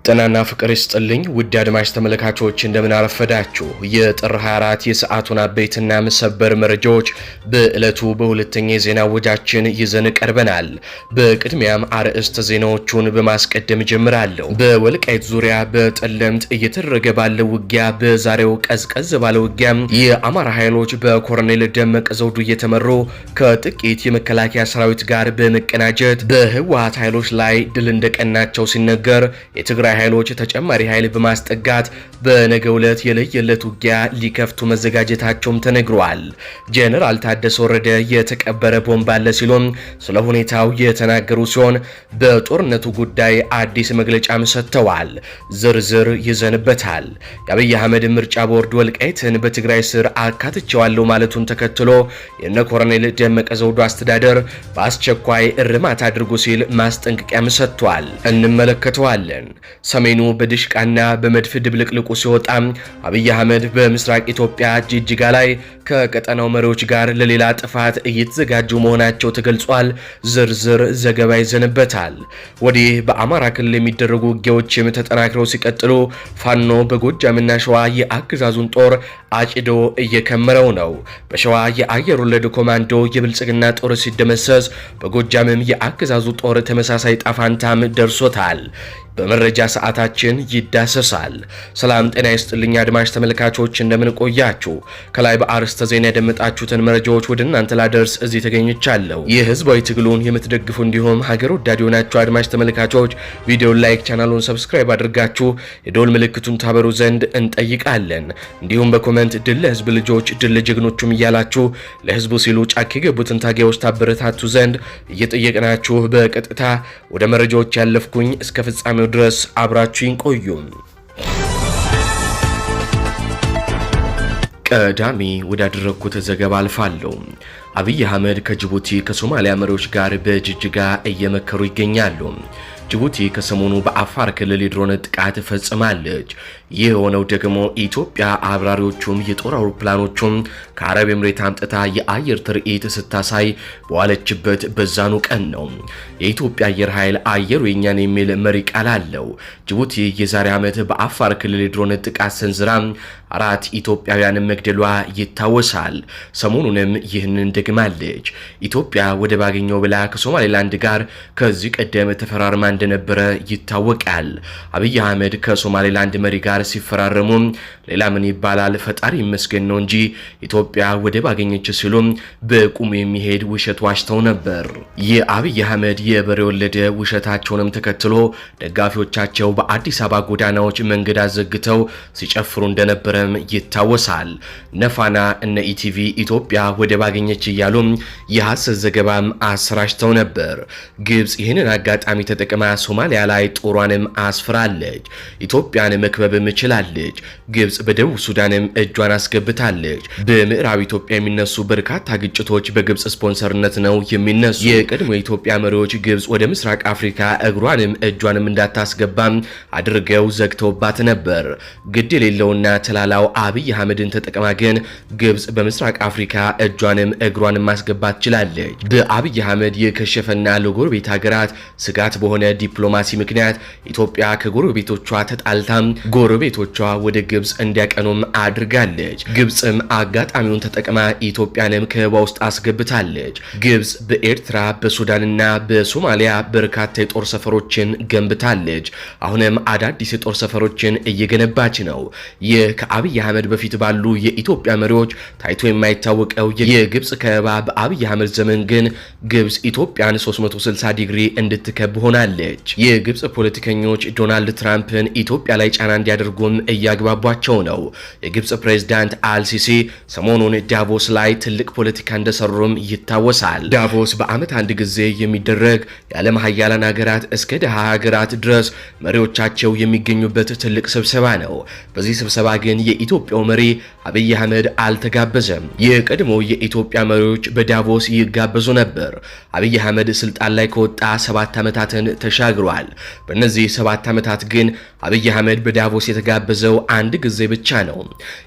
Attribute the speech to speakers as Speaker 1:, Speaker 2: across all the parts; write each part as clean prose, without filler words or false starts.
Speaker 1: ጤናና ፍቅር ይስጥልኝ ውድ አድማጭ ተመልካቾች እንደምን አረፈዳችሁ። የጥር 24 የሰዓቱን አበይትና ሰበር መረጃዎች በዕለቱ በሁለተኛ የዜና ወጃችን ይዘን ቀርበናል። በቅድሚያም አርዕስተ ዜናዎቹን በማስቀደም ጀምራለሁ። በወልቃይት ዙሪያ በጠለምት እየተደረገ ባለው ውጊያ በዛሬው ቀዝቀዝ ባለው ውጊያ የአማራ ኃይሎች በኮሎኔል ደመቀ ዘውዱ እየተመሩ ከጥቂት የመከላከያ ሰራዊት ጋር በመቀናጀት በህወሓት ኃይሎች ላይ ድል እንደቀናቸው ሲነገር የትግራይ ኃይሎች ተጨማሪ ኃይል በማስጠጋት በነገው ዕለት የለየለት ውጊያ ሊከፍቱ መዘጋጀታቸውም ተነግሯል። ጄኔራል ታደሰ ወረደ የተቀበረ ቦምብ አለ ሲሉም ስለ ሁኔታው የተናገሩ ሲሆን በጦርነቱ ጉዳይ አዲስ መግለጫም ሰጥተዋል። ዝርዝር ይዘንበታል። የአብይ አህመድ ምርጫ ቦርድ ወልቃይትን በትግራይ ስር አካትቼዋለሁ ማለቱን ተከትሎ የነ ኮሎኔል ደመቀ ዘውዱ አስተዳደር በአስቸኳይ እርማት አድርጉ ሲል ማስጠንቀቂያም ሰጥቷል። እንመለከተዋለን። ሰሜኑ በድሽቃና በመድፍ ድብልቅልቁ ሲወጣ አብይ አህመድ በምስራቅ ኢትዮጵያ ጅጅጋ ላይ ከቀጠናው መሪዎች ጋር ለሌላ ጥፋት እየተዘጋጁ መሆናቸው ተገልጿል። ዝርዝር ዘገባ ይዘንበታል። ወዲህ በአማራ ክልል የሚደረጉ ውጊያዎችም ተጠናክረው ሲቀጥሉ ፋኖ በጎጃምና ሸዋ የአገዛዙን ጦር አጭዶ እየከመረው ነው። በሸዋ የአየር ወለድ ኮማንዶ የብልጽግና ጦር ሲደመሰስ፣ በጎጃምም የአገዛዙ ጦር ተመሳሳይ ጣፋንታም ደርሶታል። በመረጃ ሰዓታችን ይዳሰሳል። ሰላም ጤና ይስጥልኝ አድማጭ ተመልካቾች እንደምን ቆያችሁ። ከላይ በአርዕስተ ዜና ያደመጣችሁትን መረጃዎች ወደ እናንተ ላደርስ እዚህ ተገኝቻለሁ። የህዝባዊ ትግሉን የምትደግፉ እንዲሁም ሀገር ወዳድ የሆናችሁ አድማጭ ተመልካቾች ቪዲዮን ላይክ፣ ቻናሉን ሰብስክራይብ አድርጋችሁ የደወል ምልክቱን ታበሩ ዘንድ እንጠይቃለን። እንዲሁም በኮሜንት ድል ለህዝብ ልጆች ድል ለጀግኖቹም እያላችሁ ለህዝቡ ሲሉ ጫካ የገቡትን ታጋዮች ታበረታቱ ዘንድ እየጠየቅናችሁ በቀጥታ ወደ መረጃዎች ያለፍኩኝ እስከ ፍጻሜው ድረስ አብራችሁን ቆዩ። ቀዳሚ ወዳደረኩት ዘገባ አልፋለሁ። አብይ አህመድ ከጅቡቲ ከሶማሊያ መሪዎች ጋር በጅጅጋ እየመከሩ ይገኛሉ። ጅቡቲ ከሰሞኑ በአፋር ክልል የድሮን ጥቃት ፈጽማለች። ይህ የሆነው ደግሞ ኢትዮጵያ አብራሪዎቹም የጦር አውሮፕላኖቹም ከአረብ ኤምሬት አምጥታ የአየር ትርኢት ስታሳይ በዋለችበት በዛኑ ቀን ነው። የኢትዮጵያ አየር ኃይል አየሩ የኛን የሚል መሪ ቃል አለው። ጅቡቲ የዛሬ ዓመት በአፋር ክልል የድሮን ጥቃት ሰንዝራ 4 ኢትዮጵያውያን መግደሏ ይታወሳል። ሰሞኑንም ይህንን ደግማለች። ኢትዮጵያ ወደብ አገኘው ብላ ከሶማሌላንድ ጋር ከዚህ ቀደም ተፈራርማ እንደነበረ ይታወቃል። አብይ አህመድ ከሶማሌላንድ መሪ ጋር ሲፈራረሙ ሌላ ምን ይባላል ፈጣሪ ይመስገን ነው እንጂ ኢትዮጵያ ወደብ አገኘች ሲሉ በቁም የሚሄድ ውሸት ዋሽተው ነበር። የአብይ አህመድ የበሬ ወለደ ውሸታቸውንም ተከትሎ ደጋፊዎቻቸው በአዲስ አበባ ጎዳናዎች መንገድ አዘግተው ሲጨፍሩ እንደነበረም ይታወሳል። ነፋና እነ ኢቲቪ ኢትዮጵያ ወደብ አገኘች እያሉ የሐሰት ዘገባም አሰራጭተው ነበር። ግብጽ ይህንን አጋጣሚ ተጠቅማ ሶማሊያ ላይ ጦሯንም አስፍራለች። ኢትዮጵያን መክበብም ችላለች። ግብጽ በደቡብ ሱዳንም እጇን አስገብታለች። በምዕራብ ኢትዮጵያ የሚነሱ በርካታ ግጭቶች በግብጽ ስፖንሰርነት ነው የሚነሱ። የቀድሞ የኢትዮጵያ መሪዎች ግብጽ ወደ ምስራቅ አፍሪካ እግሯንም እጇንም እንዳታስገባም አድርገው ዘግተውባት ነበር። ግድ የሌለውና ተላላው አብይ አህመድን ተጠቅማ ግን ግብጽ በምስራቅ አፍሪካ እጇንም እግሯንም ማስገባት ችላለች። በአብይ አህመድ የከሸፈና ለጎረቤት ሀገራት ስጋት በሆነ ዲፕሎማሲ ምክንያት ኢትዮጵያ ከጎረቤቶቿ ተጣልታ ጎረቤቶቿ ወደ ግብጽ እንዲያቀኑም አድርጋለች። ግብጽም አጋጣሚውን ተጠቅማ ኢትዮጵያንም ከበባ ውስጥ አስገብታለች። ግብጽ በኤርትራ በሱዳንና በሶማሊያ በርካታ የጦር ሰፈሮችን ገንብታለች። አሁንም አዳዲስ የጦር ሰፈሮችን እየገነባች ነው። ይህ ከአብይ አህመድ በፊት ባሉ የኢትዮጵያ መሪዎች ታይቶ የማይታወቀው የግብጽ ከበባ በአብይ አህመድ ዘመን ግን ግብጽ ኢትዮጵያን 360 ዲግሪ እንድትከብ ሆናለች። የግብጽ ፖለቲከኞች ዶናልድ ትራምፕን ኢትዮጵያ ላይ ጫና እንዲያደርጉም እያግባቧቸው ነው። የግብጽ ፕሬዝዳንት አልሲሲ ሰሞኑን ዳቮስ ላይ ትልቅ ፖለቲካ እንደሰሩም ይታወሳል። ዳቮስ በአመት አንድ ጊዜ የሚደረግ የዓለም ሀያላን ሀገራት እስከ ደሃ ሀገራት ድረስ መሪዎቻቸው የሚገኙበት ትልቅ ስብሰባ ነው። በዚህ ስብሰባ ግን የኢትዮጵያው መሪ አብይ አህመድ አልተጋበዘም። የቀድሞ የኢትዮጵያ መሪዎች በዳቮስ ይጋበዙ ነበር። አብይ አህመድ ስልጣን ላይ ከወጣ 7 ዓመታትን ተሻግሯል። በእነዚህ 7 ዓመታት ግን አብይ አህመድ በዳቮስ የተጋበዘው አንድ ጊዜ ብቻ ነው።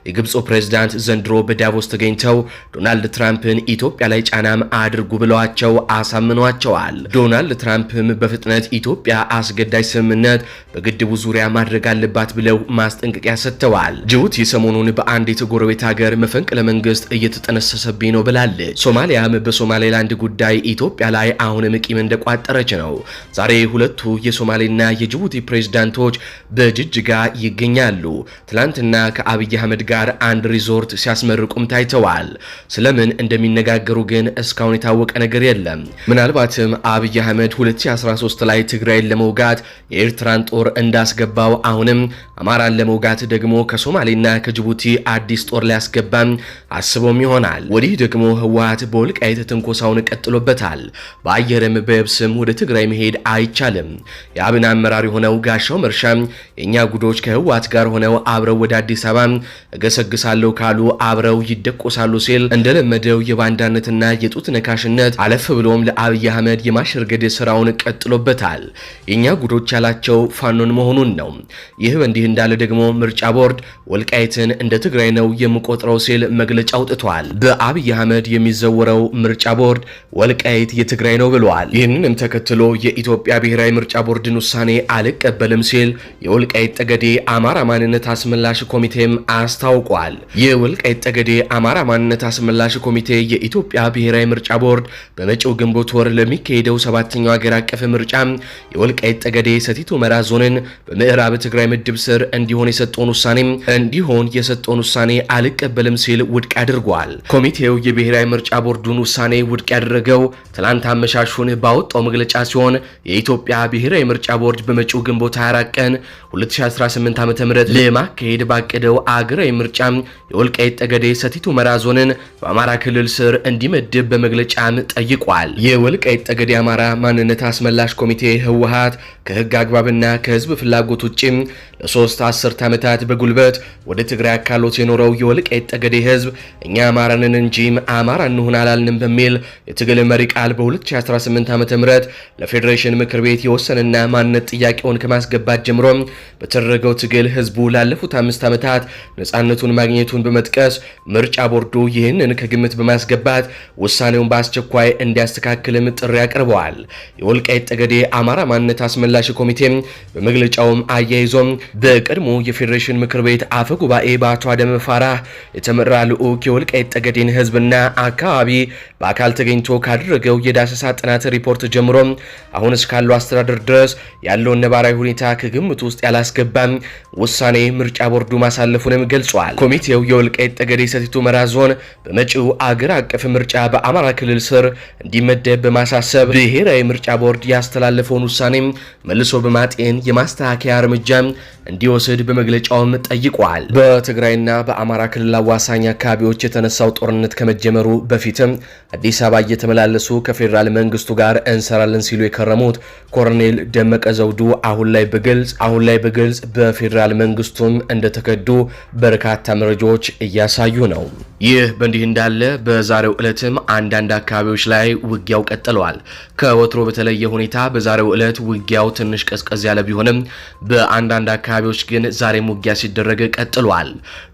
Speaker 1: የግብፁ ፕሬዝዳንት ዘንድሮ በዳቮስ ተገኝተው ዶናልድ ትራምፕን ኢትዮጵያ ላይ ጫናም አድርጉ ብለዋቸው አሳምኗቸዋል። ዶናልድ ትራምፕም በፍጥነት ኢትዮጵያ አስገዳጅ ስምምነት በግድቡ ዙሪያ ማድረግ አለባት ብለው ማስጠንቀቂያ ሰጥተዋል። ጅቡቲ ሰሞኑን በአንዲት ጎረቤት ሀገር መፈንቅለ መንግስት እየተጠነሰሰብኝ ነው ብላለች። ሶማሊያም በሶማሌላንድ ጉዳይ ኢትዮጵያ ላይ አሁንም ቂም እንደቋጠረች ነው። ዛሬ ሁለቱ የሶማሌና የጅቡቲ ፕሬዝዳንቶች በጅጅጋ ይገኛሉ። ትላንትና ከአብይ አህመድ ጋር አንድ ሪዞርት ሲያስመርቁም ታይተዋል። ስለምን እንደሚነጋገሩ ግን እስካሁን የታወቀ ነገር የለም። ምናልባትም አብይ አህመድ 2013 ላይ ትግራይን ለመውጋት የኤርትራን ጦር እንዳስገባው አሁንም አማራን ለመውጋት ደግሞ ከሶማሌና ከጅቡቲ አዲስ ጦር ሊያስገባም አስቦም ይሆናል። ወዲህ ደግሞ ህወሓት በወልቃይት ትንኮሳውን ቀጥሎበታል። በአየርም በየብስም ወደ ትግራይ መሄድ አይቻልም። የአብን አመራር የሆነው ጋሻው መርሻ የኛ ጉዶች ከህወሓት ጋር ሆነው አብረው ወደ አዲስ አበባ እገሰግሳለሁ ካሉ አብረው ይደቆሳሉ ሲል እንደለመደው የባንዳነትና የጡት ነካሽነት አለፍ ብሎም ለአብይ አህመድ የማሸርገድ ስራውን ቀጥሎበታል። የኛ ጉዶች ያላቸው ፋኖን መሆኑን ነው። ይህ በእንዲህ እንዳለ ደግሞ ምርጫ ቦርድ ወልቃይትን እንደ ትግራይ ነው የምቆጥረው ሲል መግለጫ አውጥቷል። በአብይ አህመድ የሚዘወረው ምርጫ ቦርድ ወልቃይት የትግራይ ነው ብሏል። ይህንንም ተከትሎ የኢትዮጵያ ብሔራዊ ምርጫ ቦርድን ውሳኔ አልቀበልም ሲል የወልቃይት ጠገዴ አማራ ማንነት አስመላሽ ኮሚቴም አስታውቋል። የወልቃይት ጠገዴ አማራ ማንነት አስመላሽ ኮሚቴ የኢትዮጵያ ብሔራዊ ምርጫ ቦርድ በመጪው ግንቦት ወር ለሚካሄደው 7ኛው ሀገር አቀፍ ምርጫ የወልቃይት ጠገዴ ሰቲት ሁመራ ዞንን በምዕራብ ትግራይ ምድብ ስር እንዲሆን የሰጠውን ውሳኔ አልቀበልም ሲል ውድቅ አድርጓል። ኮሚቴው የብሔራዊ ምርጫ ቦርዱን ውሳኔ ውድቅ ያደረገው ትላንት አመሻሹን ባወጣው መግለጫ ሲሆን የኢትዮጵያ ብሔራዊ ምርጫ ቦርድ በመጪው ግንቦት 24 ቀን 2018 ዓ.ም ለማካሄድ ባቀደው አገራዊ ምርጫ የወልቃይት ጠገዴ ሰቲት ሁመራ ዞንን በአማራ ክልል ስር እንዲመድብ በመግለጫም ጠይቋል። የወልቃይት ጠገዴ አማራ ማንነት አስመላሽ ኮሚቴ ህወሓት ከህግ አግባብና ከህዝብ ፍላጎት ውጪ ለሶስት አስርት ዓመታት በጉልበት ወደ ትግራይ አካሎት የኖረው የወልቃይት ጠገዴ ህዝብ እኛ አማራንን እንጂ አማራ እንሁን አላልንም በሚል የትግል መሪ ቃል በ2018 ዓ.ም ለፌዴሬሽን ምክር ቤት የወሰንና ማንነት ጥያቄውን ከማስገባት ጀምሮ በተደረገው ትግል ህዝቡ ላለፉት 5 ዓመታት ነፃነቱን ማግኘቱን በመጥቀስ ምርጫ ቦርዱ ይህንን ከግምት በማስገባት ውሳኔውን በአስቸኳይ እንዲያስተካክልም ጥሪ አቅርበዋል። የወልቃይት ጠገዴ አማራ ማንነት አስመላሽ ኮሚቴም በመግለጫውም አያይዞም በቀድሞ የፌዴሬሽን ምክር ቤት አፈ ጉባኤ በአቶ አደም ፋራህ የተመራ ልዑክ የወልቃይት ጠገዴን ህዝብና አካባቢ በአካል ተገኝቶ ካደረገው የዳሰሳ ጥናት ሪፖርት ጀምሮ አሁን እስካለው አስተዳደር ድረስ ያለውን ነባራዊ ሁኔታ ከግምት ውስጥ ያላስገባም ውሳኔ ምርጫ ቦርዱ ማሳለፉንም ገልጿል። ኮሚቴው የወልቃይት ጠገዴ ሰቲት ሁመራ ዞን በመጪው አገር አቀፍ ምርጫ በአማራ ክልል ስር እንዲመደብ በማሳሰብ ብሔራዊ ምርጫ ቦርድ ያስተላለፈውን ውሳኔ መልሶ በማጤን የማስተካከያ እርምጃ እንዲወስድ በመግለጫውም ጠይቋል። በትግራይና በአማራ ክልል አዋሳኝ አካባቢዎች የተነሳው ጦርነት ከመጀመሩ በፊትም አዲስ አበባ እየተመላለሱ ከፌዴራል መንግስቱ ጋር እንሰራለን ሲሉ የከረሙት ኮሎኔል ደመቀ ዘውዱ አሁን ላይ በግልጽ በፌዴራል መንግስቱም እንደተከዱ በርካታ መረጃዎች እያሳዩ ነው። ይህ በእንዲህ እንዳለ በዛሬው ዕለትም አንዳንድ አካባቢዎች ላይ ውጊያው ቀጥሏል። ከወትሮ በተለየ ሁኔታ በዛሬው ዕለት ውጊያው ትንሽ ቀዝቀዝ ያለ ቢሆንም በአንዳንድ አካባቢዎች ግን ዛሬም ውጊያ ሲደረግ ቀጥሏል።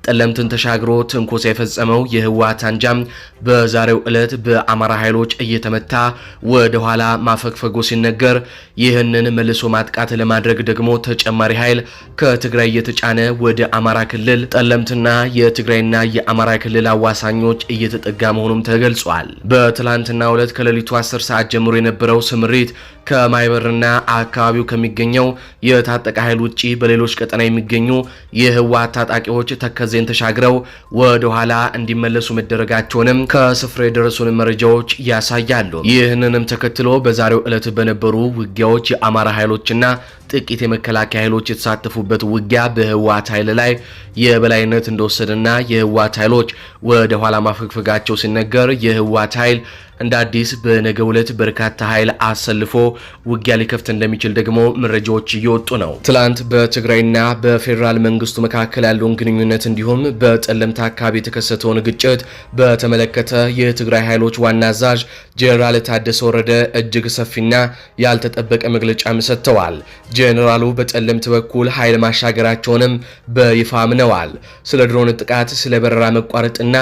Speaker 1: ጠለምትን ተሻግሮ ትንኮሳ የፈጸመው የህወሓት አንጃም በዛሬው ዕለት በአማራ ኃይሎች እየተመታ ወደ ኋላ ማፈግፈጉ ሲነገር፣ ይህንን መልሶ ማጥቃት ለማድረግ ደግሞ ተጨማሪ ኃይል ከትግራይ እየተጫነ ወደ አማራ ክልል ጠለምትና የትግራይና የአማራ ክልል አዋሳኞች እየተጠጋ መሆኑም ተገልጿል። በትላንትናው ዕለት ከሌሊቱ 10 ሰዓት ጀምሮ የነበረው ስምሪት ከማይበርና አካባቢው ከሚገኘው የታጠቀ ኃይል ውጪ በሌሎች ቀጠና የሚገኙ የህወሓት ታጣቂዎች ተከዜን ተሻግረው ወደ ኋላ እንዲመለሱ መደረጋቸውንም ከስፍራ የደረሱን መረጃዎች ያሳያሉ። ይህንንም ተከትሎ በዛሬው ዕለት በነበሩ ውጊያዎች የአማራ ኃይሎችና ጥቂት የመከላከያ ኃይሎች የተሳተፉበት ውጊያ በህወሓት ኃይል ላይ የበላይነት እንደወሰደና የህወሓት ኃይሎች ወደ ኋላ ማፈግፈጋቸው ሲነገር፣ የህወሓት ኃይል እንደ አዲስ በነገው ዕለት በርካታ ኃይል አሰልፎ ውጊያ ሊከፍት እንደሚችል ደግሞ መረጃዎች እየወጡ ነው። ትላንት በትግራይና በፌዴራል መንግስቱ መካከል ያለውን ግንኙነት እንዲሁም በጠለምት አካባቢ የተከሰተውን ግጭት በተመለከተ የትግራይ ኃይሎች ዋና አዛዥ ጄኔራል ታደሰ ወረደ እጅግ ሰፊና ያልተጠበቀ መግለጫም ሰጥተዋል። ጄኔራሉ በጠለምት በኩል ኃይል ማሻገራቸውንም በይፋ አምነዋል። ስለ ድሮን ጥቃት፣ ስለ በረራ መቋረጥና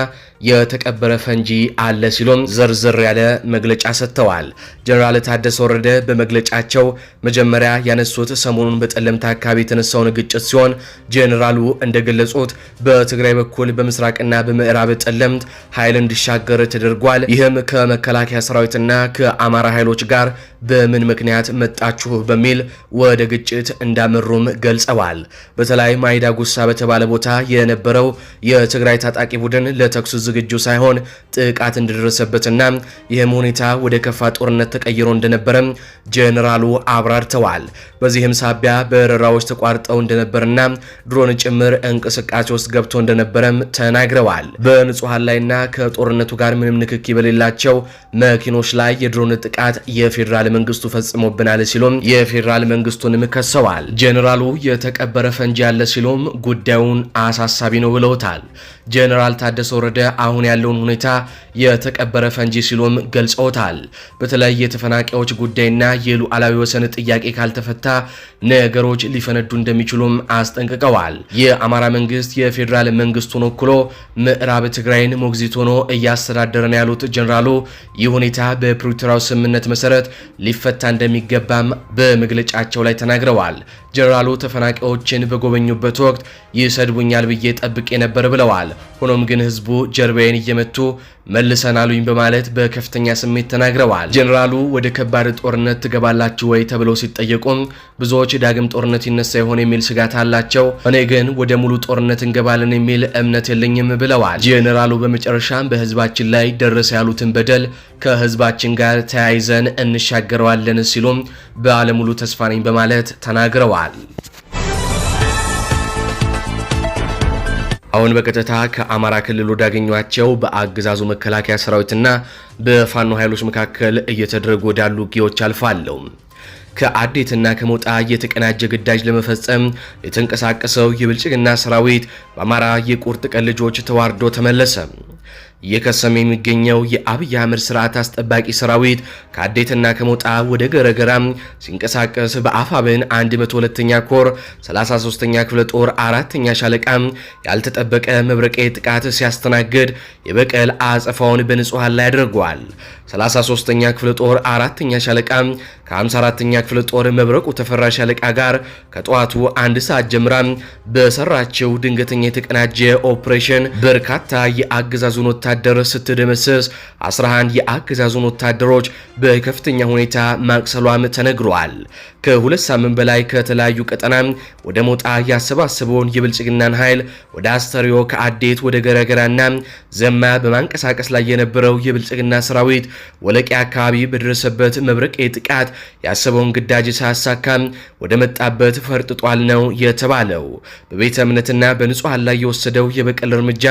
Speaker 1: የተቀበረ ፈንጂ አለ ሲሉም ዘርዘር ያለ መግለጫ ሰጥተዋል። ጄኔራል ታደሰ ወረደ በመግለጫቸው መጀመሪያ ያነሱት ሰሞኑን በጠለምት አካባቢ የተነሳውን ግጭት ሲሆን ጄኔራሉ እንደገለጹት በትግራይ በኩል በምስራቅና በምዕራብ ጠለምት ኃይል እንዲሻገር ተደርጓል። ይህም ከመከላከያ ሰራዊትና ከአማራ ኃይሎች ጋር በምን ምክንያት መጣችሁ በሚል ወደ ግጭት እንዳመሩም ገልጸዋል። በተለይ ማይዳ ጉሳ በተባለ ቦታ የነበረው የትግራይ ታጣቂ ቡድን ለተኩስ ዝግጁ ሳይሆን ጥቃት እንደደረሰበትና ይህም ሁኔታ ወደ ከፋ ጦርነት ተቀይሮ እንደነበረም ጄኔራሉ አብራርተዋል። በዚህም ሳቢያ በረራዎች ተቋርጠው እንደነበርና ድሮን ጭምር እንቅስቃሴ ውስጥ ገብቶ እንደነበረም ተናግረዋል። በንጹሃን ላይና ከጦርነቱ ጋር ምንም ንክኪ በሌላቸው መኪኖች ላይ የድሮን ጥቃት የፌዴራል መንግስቱ ፈጽሞብናል ሲሉም የፌዴራል መንግስቱንም ከሰዋል። ጄኔራሉ የተቀበረ ፈንጂ ያለ ሲሉም ጉዳዩን አሳሳቢ ነው ብለውታል። ጄኔራል ታደሰ ወረደ አሁን ያለውን ሁኔታ የተቀበረ ፈንጂ ሲሉም ገልጸውታል። በተለይ የተፈናቃዮች ጉዳይና የሉዓላዊ ወሰን ጥያቄ ካልተፈታ ነገሮች ሊፈነዱ እንደሚችሉም አስጠንቅቀዋል። የአማራ መንግስት የፌዴራል መንግስቱን ወክሎ ምዕራብ ትግራይን ሞግዚት ሆኖ እያስተዳደረ ነው ያሉት ጄኔራሉ ይህ ሁኔታ በፕሪቶሪያው ስምምነት መሰረት ሊፈታ እንደሚገባም በመግለጫቸው ላይ ተናግረዋል። ጄኔራሉ ተፈናቃዮችን በጎበኙበት ወቅት ይሰድቡኛል ብዬ ጠብቄ ነበር ብለዋል። ሆኖም ግን ህዝቡ ጀርባዬን እየመቱ መልሰናሉኝ በማለት በከፍተኛ ስሜት ተናግረዋል። ጄኔራሉ ወደ ከባድ ጦርነት ትገባላችሁ ወይ ተብለው ሲጠየቁም ብዙዎች ዳግም ጦርነት ይነሳ ይሆን የሚል ስጋት አላቸው፣ እኔ ግን ወደ ሙሉ ጦርነት እንገባለን የሚል እምነት የለኝም ብለዋል። ጄኔራሉ በመጨረሻም በህዝባችን ላይ ደረሰ ያሉትን በደል ከህዝባችን ጋር ተያይዘን እንሻገረዋለን ሲሉም ባለሙሉ ተስፋ ነኝ በማለት ተናግረዋል። አሁን በቀጥታ ከአማራ ክልል ወዳገኟቸው በአገዛዙ መከላከያ ሰራዊትና በፋኖ ኃይሎች መካከል እየተደረጉ ወዳሉ ውጊያዎች አልፋለሁ። ከአዴትና ከሞጣ የተቀናጀ ግዳጅ ለመፈጸም የተንቀሳቀሰው የብልጽግና ሰራዊት በአማራ የቁርጥ ቀን ልጆች ተዋርዶ ተመለሰ። እየከሰመ የሚገኘው የአብይ አህመድ ስርዓት አስጠባቂ ሰራዊት ከአዴትና ከሞጣ ወደ ገረገራም ሲንቀሳቀስ በአፋብን 102ኛ ኮር 33ኛ ክፍለ ጦር 4ኛ ሻለቃ ያልተጠበቀ መብረቃዊ ጥቃት ሲያስተናግድ የበቀል አጸፋውን በንጹሃን ላይ አድርጓል። 33ኛ ክፍለ ጦር 4ኛ ሻለቃ ከ54ኛ ክፍለ ጦር መብረቁ ተፈራ ሻለቃ ጋር ከጠዋቱ 1 ሰዓት ጀምራ በሰራቸው ድንገተኛ የተቀናጀ ኦፕሬሽን በርካታ የአገዛዙን ወታደር ስትደመሰስ 11 የአገዛዙን ወታደሮች በከፍተኛ ሁኔታ ማቅሰሏም ተነግሯል። ከሁለት ሳምንት በላይ ከተለያዩ ቀጠና ወደ ሞጣ ያሰባሰበውን የብልጽግናን ኃይል ወደ አስተሪዮ ከአዴት ወደ ገረገራና ዘማ በማንቀሳቀስ ላይ የነበረው የብልጽግና ሰራዊት ወለቂ አካባቢ በደረሰበት መብረቃዊ ጥቃት ያሰበውን ግዳጅ ሳያሳካ ወደ መጣበት ፈርጥጧል ነው የተባለው። በቤተ እምነትና በንጹሃን ላይ የወሰደው የበቀል እርምጃ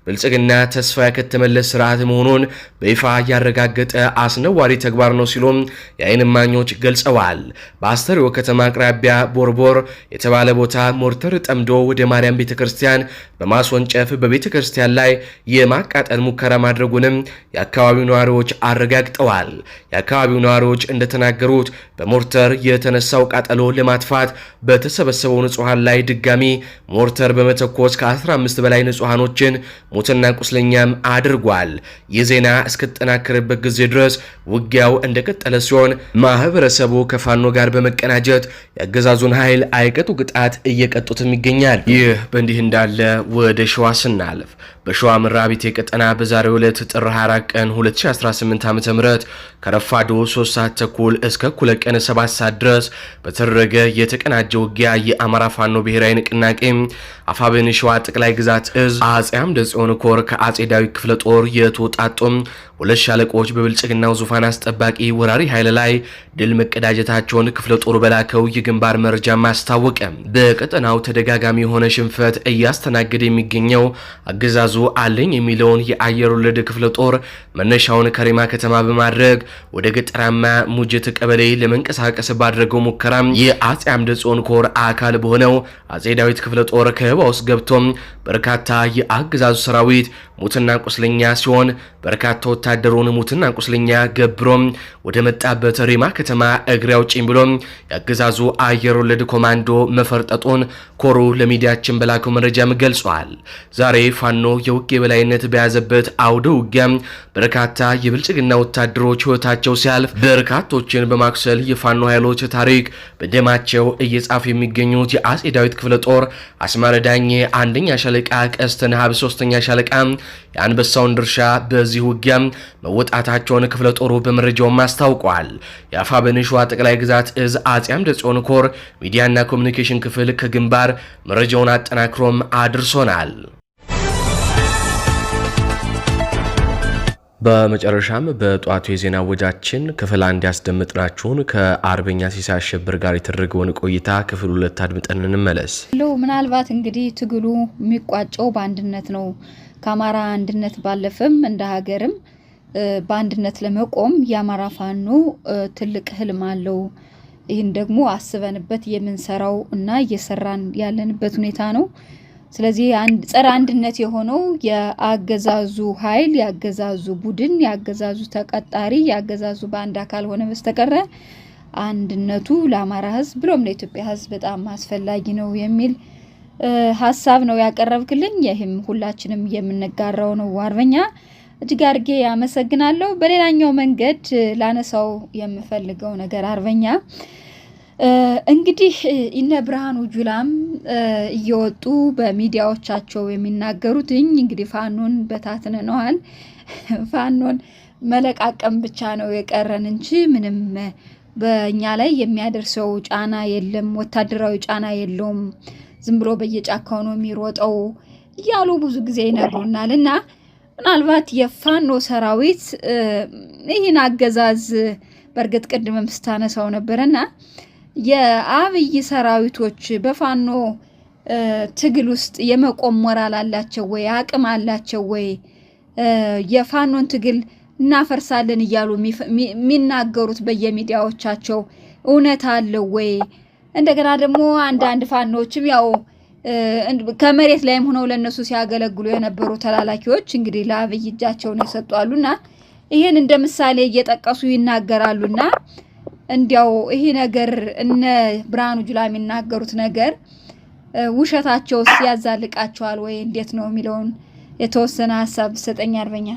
Speaker 1: ብልጽግና ተስፋ ያከተመለት ስርዓት መሆኑን በይፋ ያረጋገጠ አስነዋሪ ተግባር ነው ሲሉም የዓይን እማኞች ገልጸዋል። በአስተሪዮ ከተማ አቅራቢያ ቦርቦር የተባለ ቦታ ሞርተር ጠምዶ ወደ ማርያም ቤተክርስቲያን በማስወንጨፍ በቤተክርስቲያን ላይ የማቃጠል ሙከራ ማድረጉንም የአካባቢው ነዋሪዎች አረጋግጠዋል። የአካባቢው ነዋሪዎች እንደተናገሩት በሞርተር የተነሳው ቃጠሎ ለማጥፋት በተሰበሰበው ንጹሃን ላይ ድጋሚ ሞርተር በመተኮስ ከ15 በላይ ንጹሃኖችን ሞትና ቁስለኛም አድርጓል። ይህ ዜና እስከተጠናከረበት ጊዜ ድረስ ውጊያው እንደቀጠለ ሲሆን ማህበረሰቡ ከፋኖ ጋር በመቀናጀት የአገዛዙን ኃይል አይቀጡ ቅጣት እየቀጡትም ይገኛል። ይህ በእንዲህ እንዳለ ወደ ሸዋ ስናልፍ በሸዋ መራቢቴ ቀጠና በዛሬው ዕለት ጥር 24 ቀን 2018 ዓ.ም ከረፋዶ 3 ሰዓት ተኩል እስከ እኩለ ቀን 7 ሰዓት ድረስ በተደረገ የተቀናጀ ውጊያ የአማራ ፋኖ ብሔራዊ ንቅናቄ አፋብን ሸዋ ጠቅላይ ግዛት እዝ አጼ አምደ ጽዮን ኮር ከአጼ ዳዊት ክፍለ ጦር የተወጣጡ ሁለት ሻለቆች በብልጽግናው ዙፋን አስጠባቂ ወራሪ ኃይል ላይ ድል መቀዳጀታቸውን ክፍለ ጦሩ በላከው የግንባር መረጃ ማስታወቀ። በቀጠናው ተደጋጋሚ የሆነ ሽንፈት እያስተናገደ የሚገኘው አገዛዙ አለኝ የሚለውን የአየር ወለድ ክፍለ ጦር መነሻውን ከሬማ ከተማ በማድረግ ወደ ገጠራማ ሙጀት ቀበሌ ለመንቀሳቀስ ባደረገው ሙከራ የአጼ አምደ ጽዮን ኮር አካል በሆነው አጼ ዳዊት ክፍለ ጦር ከበባ ውስጥ ገብቶ በርካታ የአገዛዙ ሰራዊት ሙትና ቁስለኛ ሲሆን በርካታ ወታደሩን ሙትና ቁስለኛ ገብሮም ወደ መጣበት ሬማ ከተማ እግሬ አውጪኝ ብሎ የአገዛዙ አየር ወለድ ኮማንዶ መፈርጠጡን ኮሩ ለሚዲያችን በላከው መረጃም ገልጿል። ዛሬ ፋኖ የውጊያ በላይነት በያዘበት አውደ ውጊያ በርካታ የብልጽግና ወታደሮች ህይወታቸው ሲያልፍ በርካቶችን በማክሰል የፋኖ ኃይሎች ታሪክ በደማቸው እየጻፉ የሚገኙት የአጼ ዳዊት ክፍለ ጦር አስማረ ዳኜ አንደኛ ሻለቃ ቀስተ ነሐብ 3ኛ ሻለቃ የአንበሳውን ድርሻ በዚህ ውጊያ መወጣታቸውን ክፍለ ጦሩ በመረጃው ማስታውቋል። የአፋብኃ ሸዋ ጠቅላይ ግዛት እዝ አጼ አምደ ጽዮን ኮር ሚዲያና ኮሙኒኬሽን ክፍል ከግንባር መረጃውን አጠናክሮም አድርሶናል። በመጨረሻም በጧቱ የዜና ወጃችን ክፍል 1 ያስደምጥናችሁን ከአርበኛ ሲሳይ አሸብር ጋር የተደረገውን ቆይታ ክፍል 2 አድምጠን እንመለስ።
Speaker 2: ምናልባት እንግዲህ ትግሉ የሚቋጨው በአንድነት ነው። ከአማራ አንድነት ባለፈም እንደ ሀገርም በአንድነት ለመቆም የአማራ ፋኖ ትልቅ ህልም አለው። ይህን ደግሞ አስበንበት የምንሰራው እና እየሰራን ያለንበት ሁኔታ ነው። ስለዚህ ጸረ አንድነት የሆነው የአገዛዙ ኃይል፣ የአገዛዙ ቡድን፣ የአገዛዙ ተቀጣሪ፣ የአገዛዙ በአንድ አካል ሆነ በስተቀረ አንድነቱ ለአማራ ህዝብ ብሎም ለኢትዮጵያ ህዝብ በጣም አስፈላጊ ነው የሚል ሐሳብ ነው ያቀረብክልኝ። ይህም ሁላችንም የምንጋራው ነው። አርበኛ እጅግ አድርጌ ያመሰግናለሁ። በሌላኛው መንገድ ላነሳው የምፈልገው ነገር አርበኛ እንግዲህ እነ ብርሃኑ ጁላም እየወጡ በሚዲያዎቻቸው የሚናገሩት እንግዲህ ፋኖን በታትነዋል፣ ፋኖን መለቃቀም ብቻ ነው የቀረን እንጂ ምንም በእኛ ላይ የሚያደርሰው ጫና የለም፣ ወታደራዊ ጫና የለውም፣ ዝም ብሎ በየጫካው ነው የሚሮጠው እያሉ ብዙ ጊዜ ይነግሩናል። እና ምናልባት የፋኖ ሰራዊት ይህን አገዛዝ በእርግጥ ቅድም ስታነሳው ነበርና የአብይ ሰራዊቶች በፋኖ ትግል ውስጥ የመቆም ሞራል አላቸው ወይ? አቅም አላቸው ወይ? የፋኖን ትግል እናፈርሳለን እያሉ የሚናገሩት በየሚዲያዎቻቸው እውነት አለው ወይ? እንደገና ደግሞ አንዳንድ ፋኖችም ያው ከመሬት ላይም ሆነው ለነሱ ሲያገለግሉ የነበሩ ተላላኪዎች እንግዲህ ለአብይ እጃቸውን ያሰጧሉና ይሄን እንደ ምሳሌ እየጠቀሱ ይናገራሉና እንዲያው ይሄ ነገር እነ ብርሃኑ ጁላ የሚናገሩት ነገር ውሸታቸውስ ያዛልቃቸዋል ወይ እንዴት ነው የሚለውን የተወሰነ ሐሳብ ሰጠኝ አርበኛ።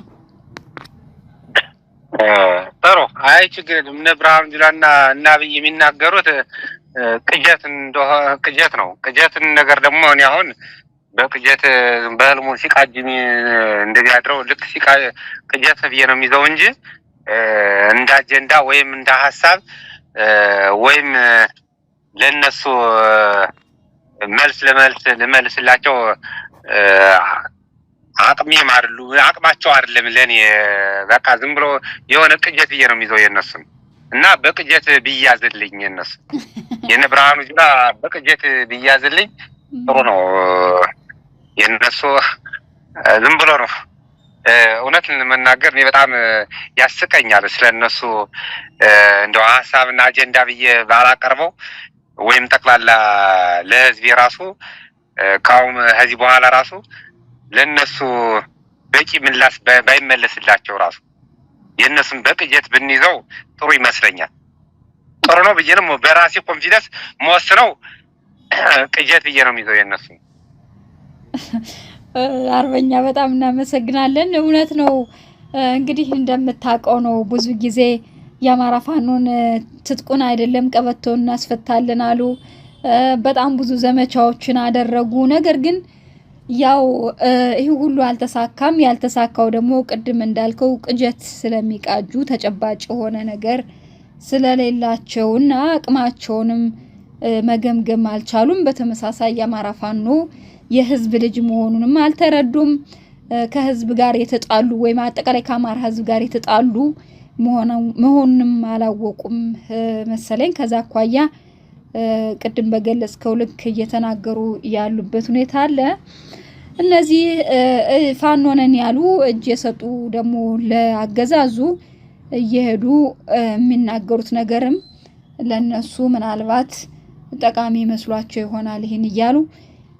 Speaker 3: ጥሩ አይ ችግር የለም። እነ ብርሃኑ ጁላና እና አብይ የሚናገሩት ቅጀት ነው። ቅጀትን ነገር ደግሞ እኔ አሁን በቅጀት በህልሙ ሲቃጅኝ እንደዚህ አድረው ልክ ቅጀት ብዬ ነው የሚይዘው እንጂ እንደ አጀንዳ ወይም እንደ ሐሳብ ወይም ለነሱ መልስ ልመልስላቸው አቅማቸው አይደለም ለኔ። በቃ ዝም ብሎ የሆነ ቅጀት ብዬ ነው የሚይዘው የነሱን እና በቅጀት ቢያዝልኝ የነሱ የነ ብርሃኑ ጁላ በቅጀት ቢያዝልኝ ጥሩ ነው። የነሱ ዝም ብሎ ነው እውነት ለመናገር እኔ በጣም ያስቀኛል። ስለነሱ እንደው ሐሳብና አጀንዳ ብዬ ባላቀርበው ወይም ጠቅላላ ለህዝብ የራሱ ካውም ከዚህ በኋላ ራሱ ለነሱ በቂ ምላስ ባይመለስላቸው ራሱ የነሱን በቅጀት ብንይዘው ጥሩ ይመስለኛል። ጥሩ ነው ብዬ ነው በራሴ ኮንፊደንስ መወስነው ቅጀት ብዬ ነው የሚይዘው የነሱ።
Speaker 2: አርበኛ በጣም እናመሰግናለን። እውነት ነው እንግዲህ እንደምታውቀው ነው ብዙ ጊዜ የአማራ ፋኖን ትጥቁን አይደለም ቀበቶን እናስፈታለን አሉ። በጣም ብዙ ዘመቻዎችን አደረጉ። ነገር ግን ያው ይሄ ሁሉ አልተሳካም። ያልተሳካው ደግሞ ቅድም እንዳልከው ቅጀት ስለሚቃጁ ተጨባጭ የሆነ ነገር ስለሌላቸውና አቅማቸውንም መገምገም አልቻሉም። በተመሳሳይ የአማራ ፋኖ የህዝብ ልጅ መሆኑንም አልተረዱም። ከህዝብ ጋር የተጣሉ ወይም አጠቃላይ ከአማራ ህዝብ ጋር የተጣሉ መሆኑንም አላወቁም መሰለኝ። ከዛ አኳያ ቅድም በገለጽከው ልክ እየተናገሩ ያሉበት ሁኔታ አለ። እነዚህ ፋኖ ነን ያሉ እጅ የሰጡ ደግሞ ለአገዛዙ እየሄዱ የሚናገሩት ነገርም ለነሱ ምናልባት ጠቃሚ መስሏቸው ይሆናል ይሄን ይያሉ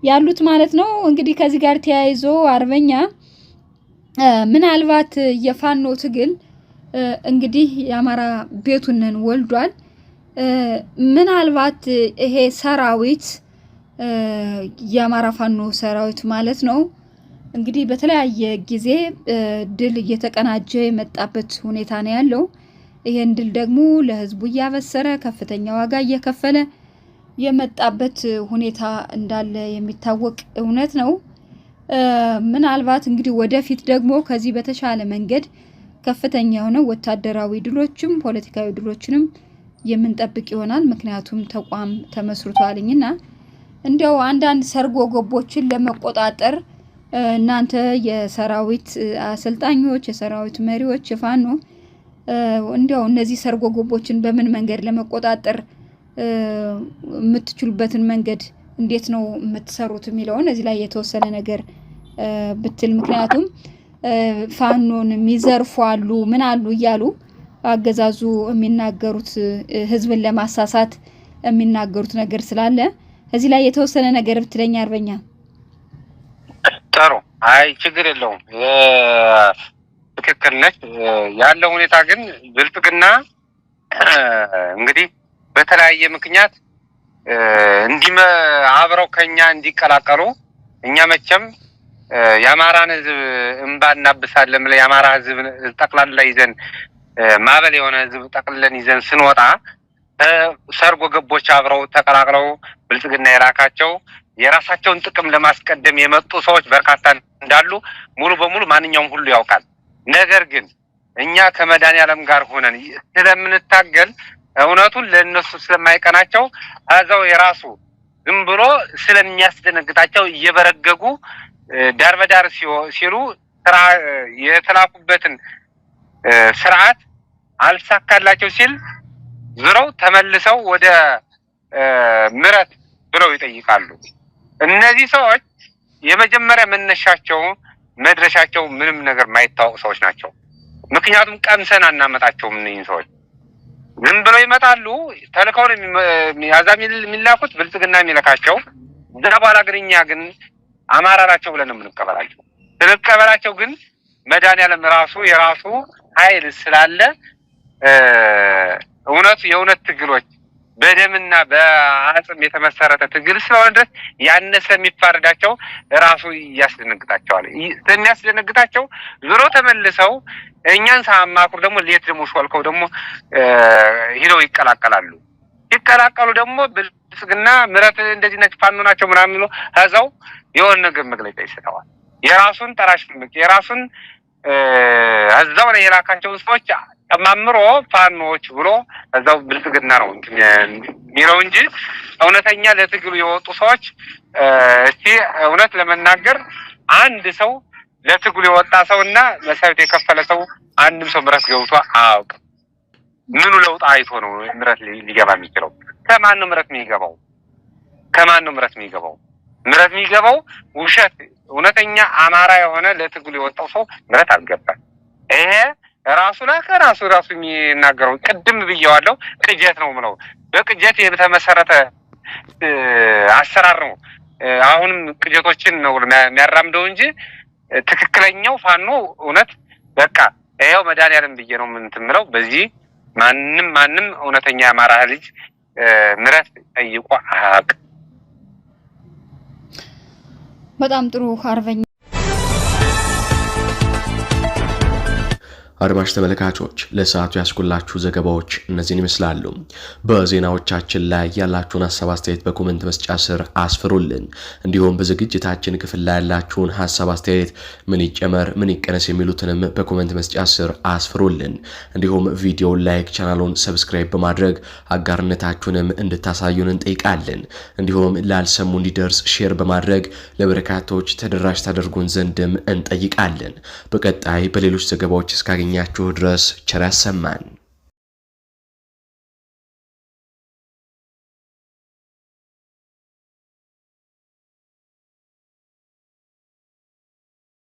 Speaker 2: ያሉት ማለት ነው። እንግዲህ ከዚህ ጋር ተያይዞ አርበኛ ምናልባት የፋኖ ትግል እንግዲህ የአማራ ቤቱንን ወልዷል። ምናልባት ይሄ ሰራዊት የአማራ ፋኖ ሰራዊት ማለት ነው እንግዲህ በተለያየ ጊዜ ድል እየተቀናጀ የመጣበት ሁኔታ ነው ያለው። ይሄን ድል ደግሞ ለህዝቡ እያበሰረ ከፍተኛ ዋጋ እየከፈለ የመጣበት ሁኔታ እንዳለ የሚታወቅ እውነት ነው። ምናልባት እንግዲህ ወደፊት ደግሞ ከዚህ በተሻለ መንገድ ከፍተኛ የሆነ ወታደራዊ ድሎችም ፖለቲካዊ ድሎችንም የምንጠብቅ ይሆናል። ምክንያቱም ተቋም ተመስርቷልኝና እንደው አንዳንድ ሰርጎ ገቦችን ለመቆጣጠር እናንተ የሰራዊት አሰልጣኞች፣ የሰራዊት መሪዎች፣ የፋኖ እንደው እነዚህ ሰርጎ ገቦችን በምን መንገድ ለመቆጣጠር የምትችሉበትን መንገድ እንዴት ነው የምትሰሩት የሚለውን እዚህ ላይ የተወሰነ ነገር ብትል። ምክንያቱም ፋኖን የሚዘርፉ አሉ ምን አሉ እያሉ አገዛዙ የሚናገሩት ህዝብን ለማሳሳት የሚናገሩት ነገር ስላለ እዚህ ላይ የተወሰነ ነገር ብትለኝ አርበኛ።
Speaker 3: ጥሩ፣ አይ ችግር የለውም ትክክል ነች ያለው ሁኔታ። ግን ብልጽግና እንግዲህ በተለያየ ምክንያት አብረው ከኛ እንዲቀላቀሉ እኛ መቼም የአማራን ህዝብ እንባ እናብሳለን ብለን የአማራ ህዝብ ጠቅላላ ይዘን ማበል የሆነ ህዝብ ጠቅልለን ይዘን ስንወጣ ሰርጎ ገቦች አብረው ተቀላቅለው ብልጽግና የላካቸው የራሳቸውን ጥቅም ለማስቀደም የመጡ ሰዎች በርካታ እንዳሉ ሙሉ በሙሉ ማንኛውም ሁሉ ያውቃል። ነገር ግን እኛ ከመድኃኒዓለም ጋር ሆነን ስለምንታገል እውነቱን ለነሱ ስለማይቀናቸው አዛው የራሱ ዝም ብሎ ስለሚያስደነግጣቸው እየበረገጉ ዳር በዳር ሲሉ የተላኩበትን ስርዓት አልሳካላቸው ሲል ዝረው ተመልሰው ወደ ምረት ብለው ይጠይቃሉ። እነዚህ ሰዎች የመጀመሪያ መነሻቸው መድረሻቸው ምንም ነገር ማይታወቅ ሰዎች ናቸው። ምክንያቱም ቀምሰን አናመጣቸውም። እነዚህ ሰዎች ዝም ብለው ይመጣሉ። ተልከው ያዛሚል የሚላኩት ብልጽግና የሚለካቸው በኋላ ግን እኛ ግን አማራ ናቸው ብለን የምንቀበላቸው ስንቀበላቸው ግን መድኃኒዓለም ራሱ የራሱ ኃይል ስላለ የእውነት ትግሎች በደምና በአጽም የተመሰረተ ትግል ስለሆነ ድረስ ያነሰ የሚፋረዳቸው ራሱ ያስደነግጣቸዋል። ስለሚያስደነግጣቸው ዞሮ ተመልሰው እኛን ሳማክሩ ደግሞ ሌት ደግሞ ሾልከው ደግሞ ሂደው ይቀላቀላሉ። ሲቀላቀሉ ደግሞ ብልጽግና ምረት እንደዚህ ነች ፋኖ ናቸው ምናምን ብሎ ከዛው የሆነ ነገር መግለጫ ይሰጠዋል። የራሱን ጠራሽ የራሱን እዛው ላይ የላካቸውን ሰዎች ተማምሮ ፋኖች ብሎ እዛው ብልጽግና ነው የሚለው እንጂ እውነተኛ ለትግሉ የወጡ ሰዎች እስቲ እውነት ለመናገር አንድ ሰው ለትግሉ የወጣ ሰውና ለሰብት የከፈለ ሰው አንድም ሰው ምረት ገብቶ አያውቅም። ምኑ ለውጥ አይቶ ነው ምረት ሊገባ የሚችለው? ከማን ነው ምረት የሚገባው? ከማን ነው ምረት የሚገባው? ምረት የሚገባው ውሸት እውነተኛ አማራ የሆነ ለትግሉ የወጣው ሰው ምረት አልገባም። ይሄ ራሱ ራሱ የሚናገረው ቅድም ብየዋለሁ፣ ቅጀት ነው ምለው። በቅጀት የተመሰረተ አሰራር ነው። አሁንም ቅጀቶችን ነው የሚያራምደው እንጂ ትክክለኛው ፋኖ እውነት በቃ ይሄው መድኃኒዓለም ብዬ ነው የምንትምለው። በዚህ ማንም እውነተኛ አማራ ልጅ ምረት ጠይቆ አያውቅም።
Speaker 2: በጣም ጥሩ አርበኛ።
Speaker 1: አድማጭ ተመልካቾች ለሰዓቱ ያስኩላችሁ ዘገባዎች እነዚህን ይመስላሉ። በዜናዎቻችን ላይ ያላችሁን ሀሳብ አስተያየት በኮሜንት መስጫ ስር አስፍሩልን። እንዲሁም በዝግጅታችን ክፍል ላይ ያላችሁን ሀሳብ አስተያየት ምን ይጨመር ምን ይቀነስ የሚሉትንም በኮሜንት መስጫ ስር አስፍሩልን። እንዲሁም ቪዲዮውን ላይክ፣ ቻናሉን ሰብስክራይብ በማድረግ አጋርነታችሁንም እንድታሳዩን እንጠይቃለን። እንዲሁም ላልሰሙ እንዲደርስ ሼር በማድረግ ለበርካቶች ተደራሽ ታደርጉን ዘንድም እንጠይቃለን። በቀጣይ በሌሎች ዘገባዎች እስካገኛችሁ ድረስ ቸር ያሰማን።